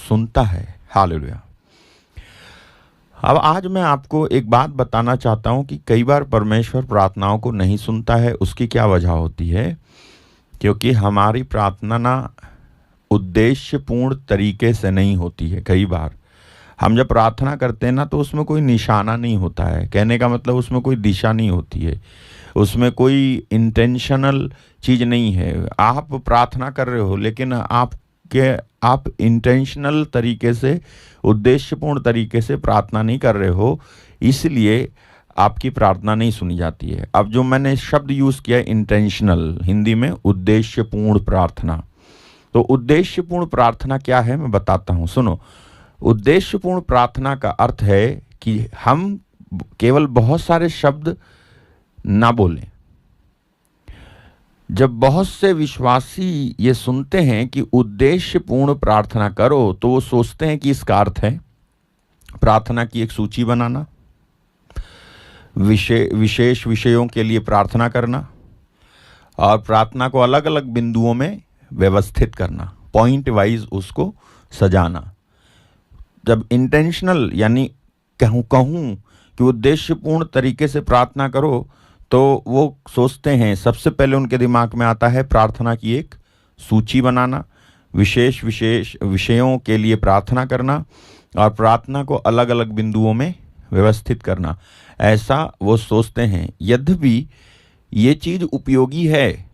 सुनता है। हालेलुया। अब आज मैं आपको एक बात बताना चाहता हूं कि कई बार परमेश्वर प्रार्थनाओं को नहीं सुनता है। उसकी क्या वजह होती है? क्योंकि हमारी प्रार्थना ना उद्देश्यपूर्ण तरीके से नहीं होती है। कई बार हम जब प्रार्थना करते हैं ना तो उसमें कोई निशाना नहीं होता है। कहने का मतलब उसमें कोई दिशा नहीं होती है, उसमें कोई इंटेंशनल चीज़ नहीं है। आप प्रार्थना कर रहे हो लेकिन आप इंटेंशनल तरीके से, उद्देश्यपूर्ण तरीके से प्रार्थना नहीं कर रहे हो, इसलिए आपकी प्रार्थना नहीं सुनी जाती है। अब जो मैंने शब्द यूज़ किया इंटेंशनल, हिंदी में उद्देश्यपूर्ण प्रार्थना। तो उद्देश्यपूर्ण प्रार्थना क्या है मैं बताता हूँ, सुनो। उद्देश्यपूर्ण प्रार्थना का अर्थ है कि हम केवल बहुत सारे शब्द ना बोलें। जब बहुत से विश्वासी ये सुनते हैं कि उद्देश्यपूर्ण प्रार्थना करो तो वो सोचते हैं कि इसका अर्थ है प्रार्थना की एक सूची बनाना, विशेष विषयों के लिए प्रार्थना करना और प्रार्थना को अलग अलग बिंदुओं में व्यवस्थित करना, पॉइंट वाइज उसको सजाना। जब इंटेंशनल यानी कहूँ कि उद्देश्यपूर्ण तरीके से प्रार्थना करो तो वो सोचते हैं, सबसे पहले उनके दिमाग में आता है प्रार्थना की एक सूची बनाना, विशेष विषयों के लिए प्रार्थना करना और प्रार्थना को अलग अलग बिंदुओं में व्यवस्थित करना। ऐसा वो सोचते हैं। यद्यपि ये चीज़ उपयोगी है,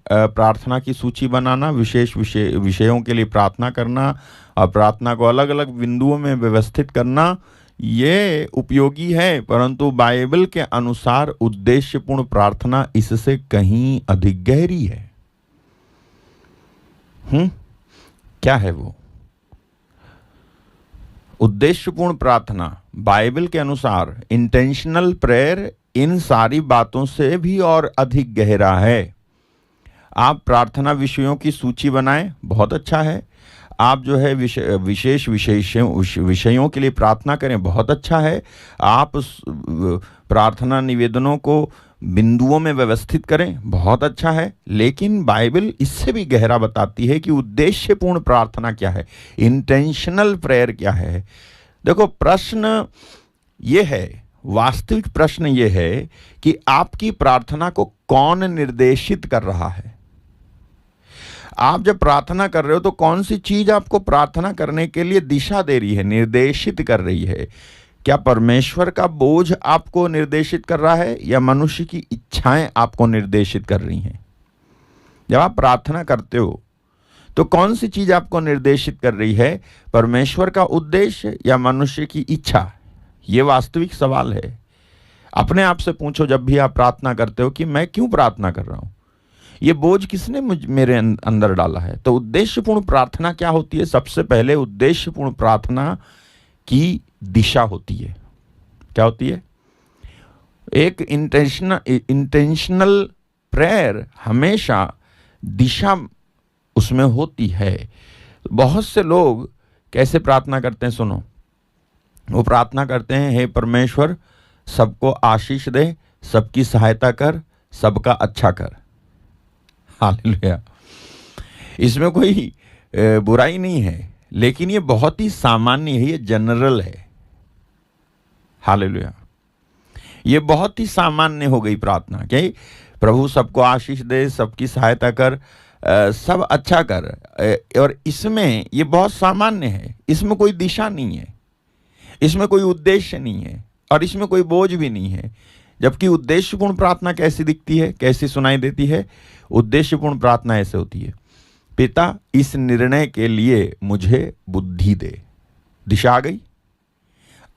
प्रार्थना की सूची बनाना, विशेष विषयों के लिए प्रार्थना करना और प्रार्थना को अलग अलग बिंदुओं में व्यवस्थित करना, ये उपयोगी है, परंतु बाइबल के अनुसार उद्देश्यपूर्ण प्रार्थना इससे कहीं अधिक गहरी है। क्या है वो उद्देश्यपूर्ण प्रार्थना? बाइबल के अनुसार इंटेंशनल प्रेयर इन सारी बातों से भी और अधिक गहरा है। आप प्रार्थना विषयों की सूची बनाएं, बहुत अच्छा है। आप जो है विशेष विषयों के लिए प्रार्थना करें, बहुत अच्छा है। आप प्रार्थना निवेदनों को बिंदुओं में व्यवस्थित करें, बहुत अच्छा है। लेकिन बाइबल इससे भी गहरा बताती है कि उद्देश्यपूर्ण प्रार्थना क्या है, इंटेंशनल प्रेयर क्या है। देखो, प्रश्न ये है, वास्तविक प्रश्न ये है कि आपकी प्रार्थना को कौन निर्देशित कर रहा है। आप जब प्रार्थना कर रहे हो तो कौन सी चीज आपको प्रार्थना करने के लिए दिशा दे रही है, निर्देशित कर रही है? क्या परमेश्वर का बोझ आपको निर्देशित कर रहा है या मनुष्य की इच्छाएं आपको निर्देशित कर रही हैं? जब आप प्रार्थना करते हो तो कौन सी चीज आपको निर्देशित कर रही है, परमेश्वर का उद्देश्य या मनुष्य की इच्छा? ये वास्तविक सवाल है। अपने आप से पूछो जब भी आप प्रार्थना करते हो कि मैं क्यों प्रार्थना कर रहा हूं, ये बोझ किसने मेरे अंदर डाला है। तो उद्देश्यपूर्ण प्रार्थना क्या होती है? सबसे पहले उद्देश्यपूर्ण प्रार्थना की दिशा होती है। क्या होती है? एक इंटेंशनल प्रेयर हमेशा दिशा उसमें होती है। बहुत से लोग कैसे प्रार्थना करते हैं, सुनो। वो प्रार्थना करते हैं, हे परमेश्वर सबको आशीष दे, सबकी सहायता कर, सबका अच्छा कर। हालेलुया। इसमें कोई बुराई नहीं है, लेकिन ये बहुत ही सामान्य है, ये जनरल है। हालेलुया। ये बहुत ही सामान्य हो गई प्रार्थना कि प्रभु सबको आशीष दे, सबकी सहायता कर, सब अच्छा कर। और इसमें ये बहुत सामान्य है, इसमें कोई दिशा नहीं है, इसमें कोई उद्देश्य नहीं है और इसमें कोई बोझ भी नहीं है। जबकि उद्देश्यपूर्ण प्रार्थना कैसी दिखती है, कैसी सुनाई देती है? उद्देश्यपूर्ण प्रार्थना ऐसे होती है, पिता इस निर्णय के लिए मुझे बुद्धि दे। दिशा आ गई।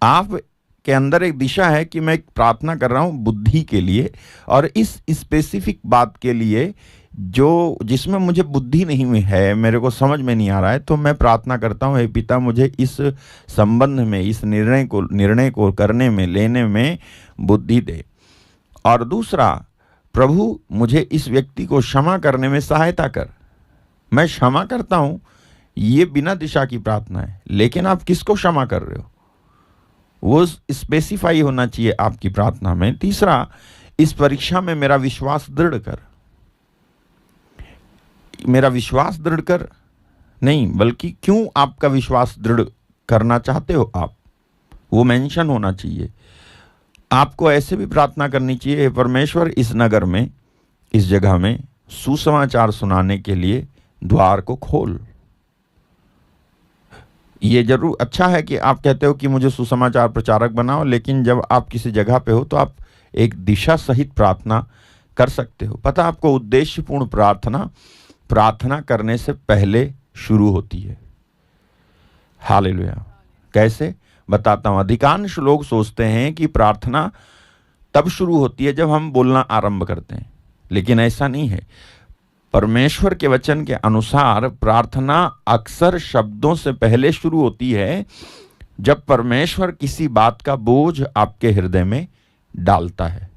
आप के अंदर एक दिशा है कि मैं प्रार्थना कर रहा हूं बुद्धि के लिए, और इस स्पेसिफिक बात के लिए जो जिसमें मुझे बुद्धि नहीं है, मेरे को समझ में नहीं आ रहा है, तो मैं प्रार्थना करता हूं, हे पिता मुझे इस संबंध में, इस निर्णय को करने में, लेने में बुद्धि दे। और दूसरा, प्रभु मुझे इस व्यक्ति को क्षमा करने में सहायता कर। मैं क्षमा करता हूं, ये बिना दिशा की प्रार्थना है। लेकिन आप किसको क्षमा कर रहे हो, वो स्पेसिफाई होना चाहिए आपकी प्रार्थना में। तीसरा, इस परीक्षा में मेरा विश्वास दृढ़ कर। मेरा विश्वास दृढ़ कर नहीं, बल्कि क्यों आपका विश्वास दृढ़ करना चाहते हो आप, वो मेंशन होना चाहिए। आपको ऐसे भी प्रार्थना करनी चाहिए, हे परमेश्वर इस नगर में, इस जगह में सुसमाचार सुनाने के लिए द्वार को खोल। ये जरूर अच्छा है कि आप कहते हो कि मुझे सुसमाचार प्रचारक बनाओ, लेकिन जब आप किसी जगह पे हो तो आप एक दिशा सहित प्रार्थना कर सकते हो। पता आपको, उद्देश्यपूर्ण प्रार्थना प्रार्थना करने से पहले शुरू होती है। हालेलुया। कैसे, बताता हूं। अधिकांश लोग सोचते हैं कि प्रार्थना तब शुरू होती है जब हम बोलना आरंभ करते हैं, लेकिन ऐसा नहीं है। परमेश्वर के वचन के अनुसार प्रार्थना अक्सर शब्दों से पहले शुरू होती है, जब परमेश्वर किसी बात का बोझ आपके हृदय में डालता है।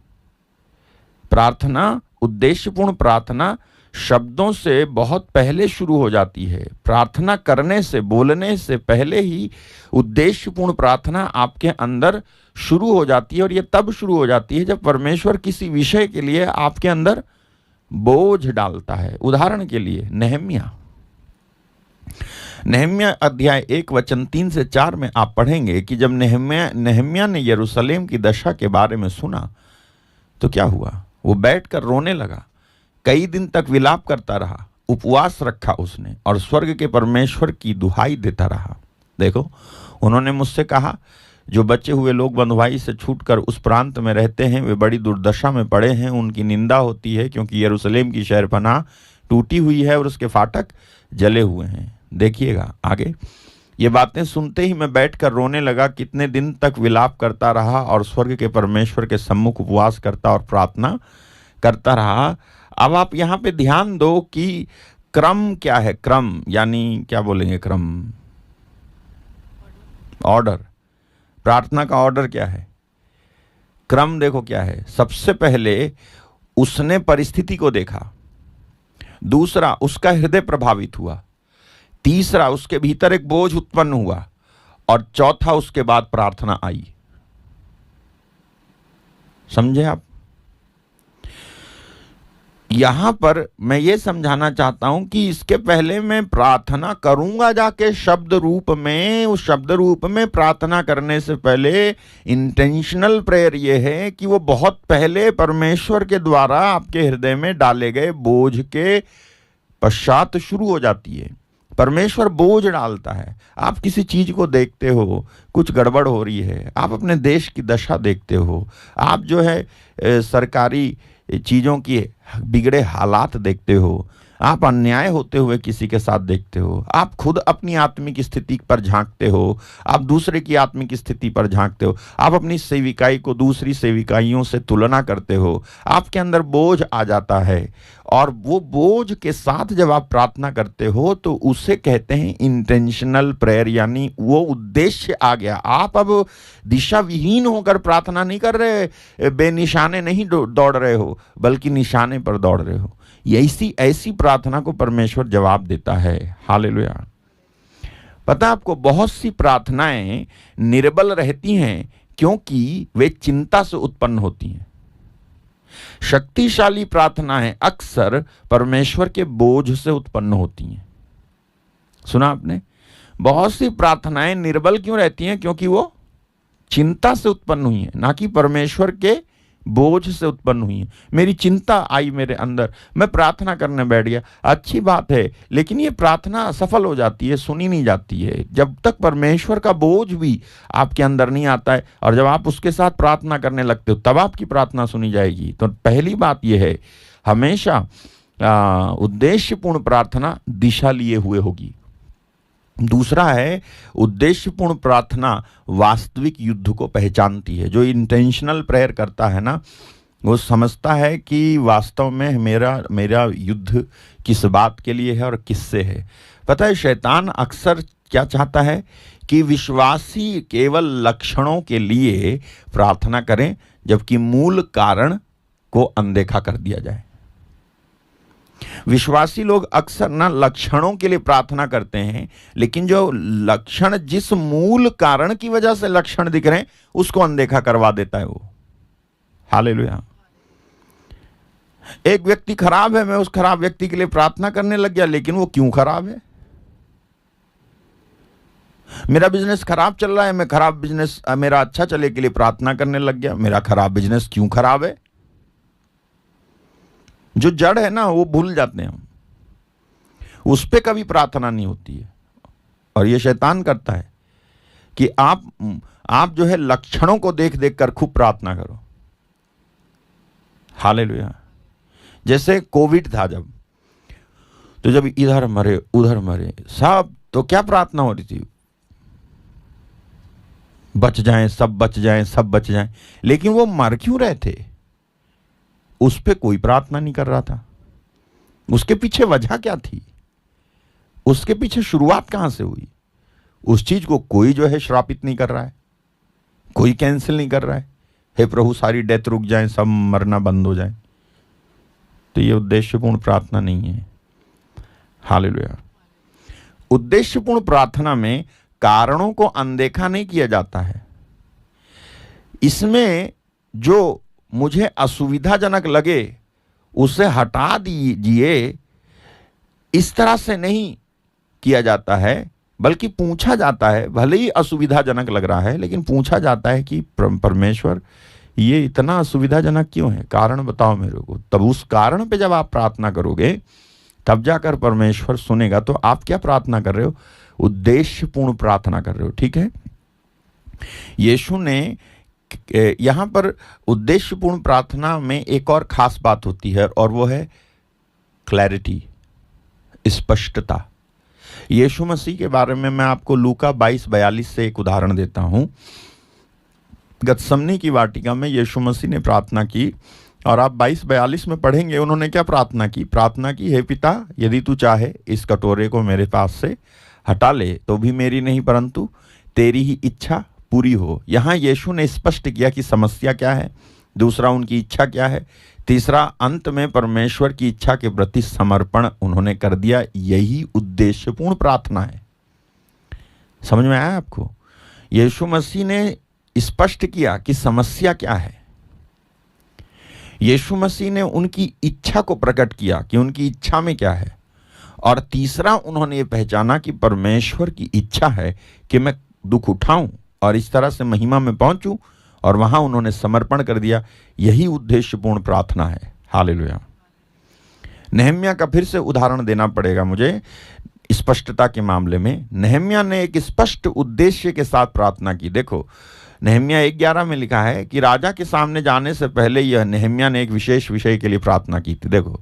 प्रार्थना, उद्देश्यपूर्ण प्रार्थना शब्दों से बहुत पहले शुरू हो जाती है। प्रार्थना करने से, बोलने से पहले ही उद्देश्यपूर्ण प्रार्थना आपके अंदर शुरू हो जाती है, और यह तब शुरू हो जाती है जब परमेश्वर किसी विषय के लिए आपके अंदर बोझ डालता है। उदाहरण के लिए नहम्या अध्याय 1 वचन 3 से 4 में आप पढ़ेंगे कि जब नहम्या ने यरूशलेम की दशा के बारे में सुना तो क्या हुआ, वो बैठकर रोने लगा। कई दिन तक विलाप करता रहा, उपवास रखा उसने, और स्वर्ग के परमेश्वर की दुहाई देता रहा। देखो, उन्होंने मुझसे कहा, जो बचे हुए लोग बंधुआई से छूटकर उस प्रांत में रहते हैं वे बड़ी दुर्दशा में पड़े हैं। उनकी निंदा होती है, क्योंकि यरूशलेम की शहरपनाह टूटी हुई है और उसके फाटक जले हुए हैं। देखिएगा आगे, ये बातें सुनते ही मैं बैठकर रोने लगा, कितने दिन तक विलाप करता रहा और स्वर्ग के परमेश्वर के सम्मुख उपवास करता और प्रार्थना करता रहा। अब आप यहाँ पे ध्यान दो कि क्रम क्या है। क्रम यानी क्या बोलेंगे, क्रम, ऑर्डर। प्रार्थना का ऑर्डर क्या है, क्रम देखो क्या है। सबसे पहले उसने परिस्थिति को देखा, दूसरा उसका हृदय प्रभावित हुआ, तीसरा उसके भीतर एक बोझ उत्पन्न हुआ, और चौथा उसके बाद प्रार्थना आई। समझे आप? यहां पर मैं ये समझाना चाहता हूं कि इसके पहले मैं प्रार्थना करूंगा जाके शब्द रूप में, उस शब्द रूप में प्रार्थना करने से पहले इंटेंशनल प्रेयर ये है कि वो बहुत पहले परमेश्वर के द्वारा आपके हृदय में डाले गए बोझ के पश्चात शुरू हो जाती है। परमेश्वर बोझ डालता है। आप किसी चीज को देखते हो, कुछ गड़बड़ हो रही है, आप अपने देश की दशा देखते हो, आप जो है सरकारी चीज़ों की बिगड़े हालात देखते हो, आप अन्याय होते हुए किसी के साथ देखते हो, आप खुद अपनी आत्मिक स्थिति पर झांकते हो, आप दूसरे की आत्मिक स्थिति पर झांकते हो, आप अपनी सेविकाई को दूसरी सेविकाइयों से तुलना करते हो, आपके अंदर बोझ आ जाता है, और वो बोझ के साथ जब आप प्रार्थना करते हो तो उसे कहते हैं इंटेंशनल प्रेयर, यानी वो उद्देश्य आ गया। आप अब दिशा विहीन होकर प्रार्थना नहीं कर रहे, बेनिशाने नहीं दौड़ रहे हो, बल्कि निशाने पर दौड़ रहे हो। ऐसी प्रार्थना को परमेश्वर जवाब देता है। हालेलुया। पता आपको, बहुत सी प्रार्थनाएं निर्बल रहती हैं क्योंकि वे चिंता से उत्पन्न होती हैं। शक्तिशाली प्रार्थनाएं अक्सर परमेश्वर के बोझ से उत्पन्न होती हैं। सुना आपने? बहुत सी प्रार्थनाएं निर्बल क्यों रहती हैं? क्योंकि वो चिंता से उत्पन्न हुई हैं, ना कि परमेश्वर के बोझ से उत्पन्न हुई है। मेरी चिंता आई मेरे अंदर, मैं प्रार्थना करने बैठ गया, अच्छी बात है, लेकिन ये प्रार्थना असफल हो जाती है, सुनी नहीं जाती है, जब तक परमेश्वर का बोझ भी आपके अंदर नहीं आता है। और जब आप उसके साथ प्रार्थना करने लगते हो तब आपकी प्रार्थना सुनी जाएगी। तो पहली बात यह है, हमेशा उद्देश्यपूर्ण प्रार्थना दिशा लिए हुए होगी। दूसरा है, उद्देश्यपूर्ण प्रार्थना वास्तविक युद्ध को पहचानती है। जो इंटेंशनल प्रेयर करता है ना, वो समझता है कि वास्तव में मेरा युद्ध किस बात के लिए है और किससे है। पता है, शैतान अक्सर क्या चाहता है कि विश्वासी केवल लक्षणों के लिए प्रार्थना करें, जबकि मूल कारण को अनदेखा कर दिया जाए। विश्वासी लोग अक्सर ना लक्षणों के लिए प्रार्थना करते हैं, लेकिन जो लक्षण, जिस मूल कारण की वजह से लक्षण दिख रहे हैं, उसको अनदेखा करवा देता है वो। हालेलुया। एक व्यक्ति खराब है, मैं उस खराब व्यक्ति के लिए प्रार्थना करने लग गया, लेकिन वो क्यों खराब है मेरा बिजनेस खराब चल रहा है, मैं खराब बिजनेस मेरा अच्छा चले के लिए प्रार्थना करने लग गया। मेरा खराब बिजनेस क्यों खराब है? जो जड़ है ना वो भूल जाते हैं हम, उस पे कभी प्रार्थना नहीं होती है। और ये शैतान करता है कि आप जो है लक्षणों को देख देख कर खूब प्रार्थना करो। हालेलुया। जैसे कोविड था जब, तो जब इधर मरे उधर मरे सब, तो क्या प्रार्थना हो रही थी? बच जाएं, सब बच जाएं, सब बच जाएं। लेकिन वो मर क्यों रहे थे? उस पे कोई प्रार्थना नहीं कर रहा था। उसके पीछे वजह क्या थी? उसके पीछे शुरुआत कहां से हुई? उस चीज को कोई जो है श्रापित नहीं कर रहा है, कोई कैंसिल नहीं कर रहा है। हे प्रभु सारी डेथ रुक जाए, सब मरना बंद हो जाए। तो ये उद्देश्यपूर्ण प्रार्थना नहीं है। हालेलुया। उद्देश्यपूर्ण प्रार्थना में कारणों को अनदेखा नहीं किया जाता है। इसमें जो मुझे असुविधाजनक लगे उसे हटा दीजिए, इस तरह से नहीं किया जाता है, बल्कि पूछा जाता है। भले ही असुविधाजनक लग रहा है, लेकिन पूछा जाता है कि परमेश्वर ये इतना असुविधाजनक क्यों है, कारण बताओ मेरे को। तब उस कारण पे जब आप प्रार्थना करोगे तब जाकर परमेश्वर सुनेगा। तो आप क्या प्रार्थना कर रहे हो? उद्देश्यपूर्ण प्रार्थना कर रहे हो। ठीक है। यीशु ने यहां पर उद्देश्यपूर्ण प्रार्थना में एक और खास बात होती है, और वो है क्लैरिटी, स्पष्टता। यीशु मसीह के बारे में मैं आपको लूका 22:42 से एक उदाहरण देता हूं। गतसमनी की वाटिका में यीशु मसीह ने प्रार्थना की, और आप 22:42 में पढ़ेंगे उन्होंने क्या प्रार्थना की। प्रार्थना की, हे पिता यदि तू चाहे इस कटोरे को मेरे पास से हटा ले, तो भी मेरी नहीं परंतु तेरी ही इच्छा पूरी हो। यहाँ यीशु ने स्पष्ट किया कि समस्या क्या है, दूसरा उनकी इच्छा क्या है, तीसरा अंत में परमेश्वर की इच्छा के प्रति समर्पण उन्होंने कर दिया। यही उद्देश्यपूर्ण प्रार्थना है। समझ में आया आपको? यीशु मसीह ने स्पष्ट किया कि समस्या क्या है। यीशु मसीह ने उनकी इच्छा को प्रकट किया कि उनकी इच्छा में क्या है, और तीसरा उन्होंने ये पहचाना कि परमेश्वर की इच्छा है कि मैं दुख उठाऊं और इस तरह से महिमा में पहुंचूं, और वहां उन्होंने समर्पण कर दिया। यही उद्देश्यपूर्ण प्रार्थना है। हालेलुया। नेहम्या का फिर से उदाहरण देना पड़ेगा मुझे स्पष्टता के मामले में। नेहम्या ने एक स्पष्ट उद्देश्य के साथ प्रार्थना की। देखो नेहम्या 1:11 में लिखा है कि राजा के सामने जाने से पहले यह नेहम्या ने एक विशेष विषय के लिए प्रार्थना की थी। देखो,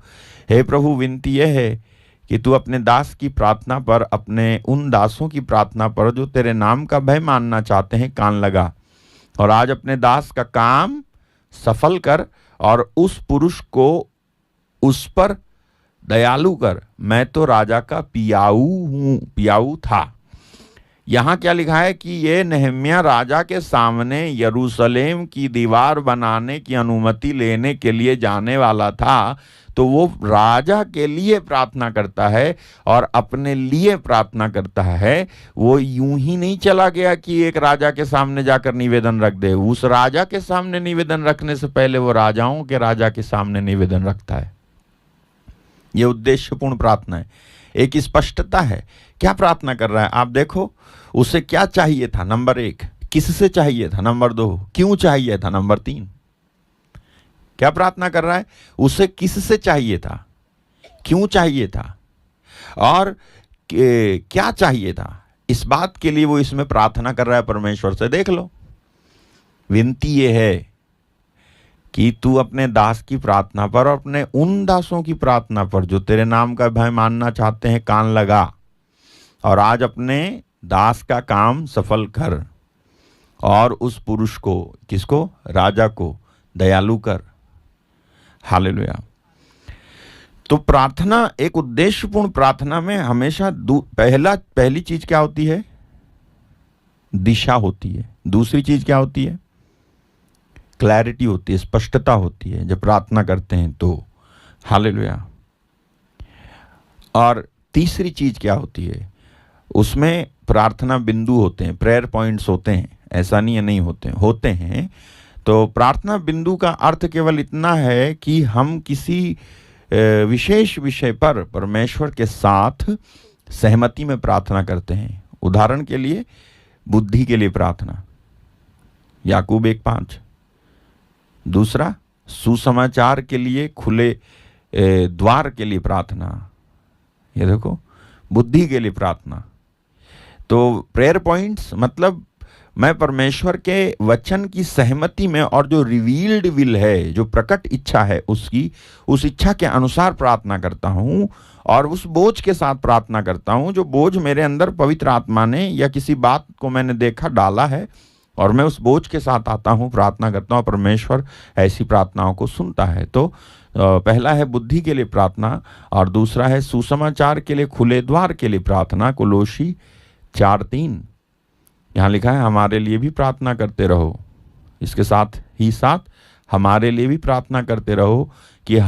हे प्रभु विनती यह है कि तू अपने दास की प्रार्थना पर, अपने उन दासों की प्रार्थना पर जो तेरे नाम का भय मानना चाहते हैं, कान लगा, और आज अपने दास का काम सफल कर, और उस पुरुष को उस पर दयालु कर। मैं तो राजा का पियाऊ था। यहाँ क्या लिखा है कि ये नेहम्या राजा के सामने यरूशलेम की दीवार बनाने की अनुमति लेने के लिए जाने वाला था। तो वो राजा के लिए प्रार्थना करता है और अपने लिए प्रार्थना करता है। वो यूं ही नहीं चला गया कि एक राजा के सामने जाकर निवेदन रख दे। उस राजा के सामने निवेदन रखने से पहले वो राजाओं के राजा के सामने निवेदन रखता है। ये उद्देश्यपूर्ण प्रार्थना है। एक स्पष्टता है। क्या प्रार्थना कर रहा है आप देखो। उसे क्या चाहिए था? नंबर 1, किससे चाहिए था? नंबर 2, क्यों चाहिए था? नंबर 3, क्या प्रार्थना कर रहा है? उसे किससे चाहिए था, क्यों चाहिए था, और क्या चाहिए था। इस बात के लिए वो इसमें प्रार्थना कर रहा है परमेश्वर से। देख लो, विनती ये है कि तू अपने दास की प्रार्थना पर और अपने उन दासों की प्रार्थना पर जो तेरे नाम का भय मानना चाहते हैं, कान लगा, और आज अपने दास का काम सफल कर, और उस पुरुष को, किसको? राजा को दयालु कर। हालेलुया। तो प्रार्थना, एक उद्देश्यपूर्ण प्रार्थना में हमेशा पहली चीज क्या होती है? दिशा होती है। दूसरी चीज क्या होती है? क्लैरिटी होती है, स्पष्टता होती है जब प्रार्थना करते हैं तो। हालेलुया। और तीसरी चीज क्या होती है? उसमें प्रार्थना बिंदु होते हैं, प्रेयर पॉइंट्स होते हैं। ऐसा नहीं है नहीं होते हैं। तो प्रार्थना बिंदु का अर्थ केवल इतना है कि हम किसी विशेष विषय पर परमेश्वर के साथ सहमति में प्रार्थना करते हैं। उदाहरण के लिए बुद्धि के लिए प्रार्थना, याकूब 1:5। दूसरा, सुसमाचार के लिए खुले द्वार के लिए प्रार्थना, ये देखो, बुद्धि के लिए प्रार्थना। तो प्रेयर पॉइंट्स मतलब मैं परमेश्वर के वचन की सहमति में और जो रिवील्ड विल है, जो प्रकट इच्छा है उसकी, उस इच्छा के अनुसार प्रार्थना करता हूँ और उस बोझ के साथ प्रार्थना करता हूँ जो बोझ मेरे अंदर पवित्र आत्मा ने या किसी बात को मैंने देखा डाला है, और मैं उस बोझ के साथ आता हूँ, प्रार्थना करता हूँ। परमेश्वर ऐसी प्रार्थनाओं को सुनता है। तो पहला है बुद्धि के लिए प्रार्थना और दूसरा है सुसमाचार के लिए खुले द्वार के लिए प्रार्थना। कोलोसी 4:3 यहाँ लिखा है, हमारे लिए भी प्रार्थना करते रहो। इसके साथ ही साथ हमारे लिए भी प्रार्थना करते रहो कि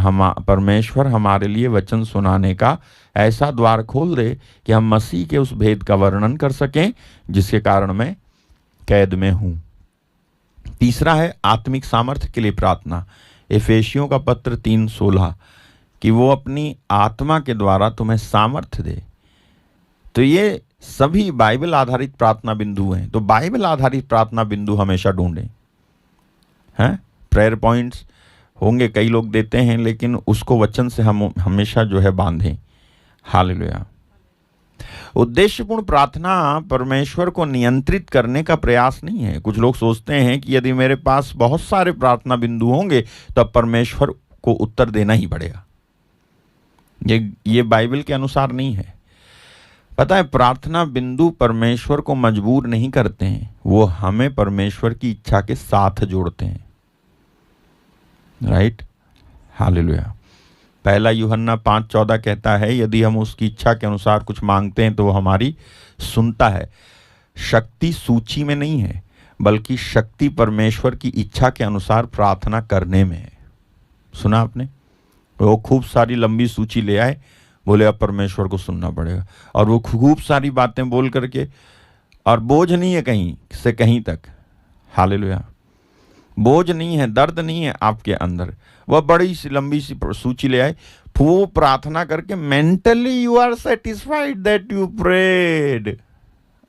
परमेश्वर हमारे लिए वचन सुनाने का ऐसा द्वार खोल दे कि हम मसीह के उस भेद का वर्णन कर सकें जिसके कारण मैं कैद में हूं। तीसरा है आत्मिक सामर्थ्य के लिए प्रार्थना। एफेसियों का पत्र 3:16 कि वो अपनी आत्मा के द्वारा तुम्हें सामर्थ्य दे। तो ये सभी बाइबल आधारित प्रार्थना बिंदु हैं। तो बाइबल आधारित प्रार्थना बिंदु हमेशा ढूंढें। हैं, प्रेयर पॉइंट्स होंगे, कई लोग देते हैं, लेकिन उसको वचन से हम हमेशा जो है बांधें। हालेलुया। उद्देश्यपूर्ण प्रार्थना परमेश्वर को नियंत्रित करने का प्रयास नहीं है। कुछ लोग सोचते हैं कि यदि मेरे पास बहुत सारे प्रार्थना बिंदु होंगे तब परमेश्वर को उत्तर देना ही पड़ेगा। ये बाइबल के अनुसार नहीं है। पता है, प्रार्थना बिंदु परमेश्वर को मजबूर नहीं करते हैं, वो हमें परमेश्वर की इच्छा के साथ जोड़ते हैं। Right, hallelujah. पहला यूहन्ना 5:14 कहता है, यदि हम उसकी इच्छा के अनुसार कुछ मांगते हैं तो वो हमारी सुनता है। शक्ति सूची में नहीं है, बल्कि शक्ति परमेश्वर की इच्छा के अनुसार प्रार्थना करने में है। सुना आपने? वो खूब सारी लंबी सूची ले आए, बोले अब परमेश्वर को सुनना पड़ेगा, और वो खूब सारी बातें बोल करके, और बोझ नहीं है कहीं से कहीं तक। हालेलुया। बोझ नहीं है, दर्द नहीं है आपके अंदर। वह बड़ी सी लंबी सी सूची ले आए, वो प्रार्थना करके mentally you are satisfied that you prayed.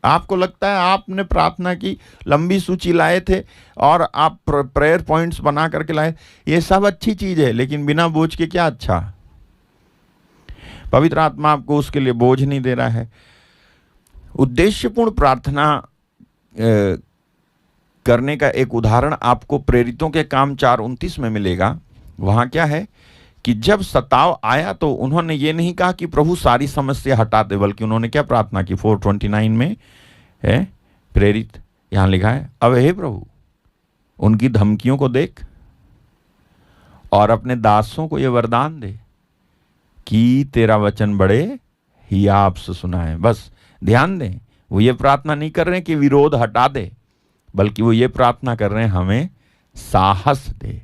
आपको लगता है आपने प्रार्थना की, लंबी सूची लाए थे और आप प्रेयर पॉइंट्स बना करके लाए। ये सब अच्छी चीज है, लेकिन बिना बोझ के क्या अच्छा? पवित्र आत्मा आपको उसके लिए बोझ नहीं दे रहा है। उद्देश्यपूर्ण प्रार्थना करने का एक उदाहरण आपको प्रेरितों के काम 4:29 में मिलेगा। वहां क्या है कि जब सताव आया तो उन्होंने ये नहीं कहा कि प्रभु सारी समस्या हटा दे, बल्कि उन्होंने क्या प्रार्थना की? 4:29 में है प्रेरित, यहां लिखा है, अब हे प्रभु उनकी धमकियों को देख और अपने दासों को यह वरदान दे कि तेरा वचन बड़े हियाव से सुनाए। बस ध्यान दें, वो ये प्रार्थना नहीं कर रहे कि विरोध हटा दे, बल्कि वो ये प्रार्थना कर रहे हैं हमें साहस दे।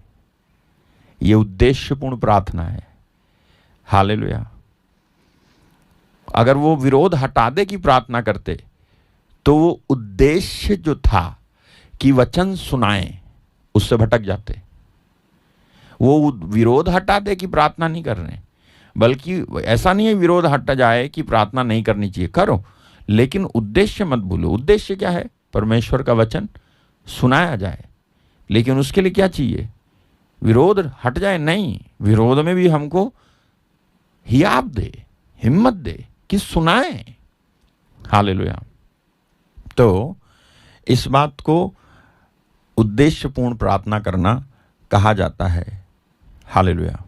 ये उद्देश्यपूर्ण प्रार्थना है। हालेलुया। अगर वो विरोध हटा दे की प्रार्थना करते तो वो उद्देश्य जो था कि वचन सुनाएं, उससे भटक जाते। वो विरोध हटा दे की प्रार्थना नहीं कर रहे, बल्कि ऐसा नहीं है विरोध हट जाए कि प्रार्थना नहीं करनी चाहिए, करो, लेकिन उद्देश्य मत भूलो। उद्देश्य क्या है? परमेश्वर का वचन सुनाया जाए। लेकिन उसके लिए क्या चाहिए? विरोध हट जाए नहीं, विरोध में भी हमको हियाव दे, हिम्मत दे कि सुनाए। हालेलुया। तो इस बात को उद्देश्यपूर्ण प्रार्थना करना कहा जाता है। हालेलुया।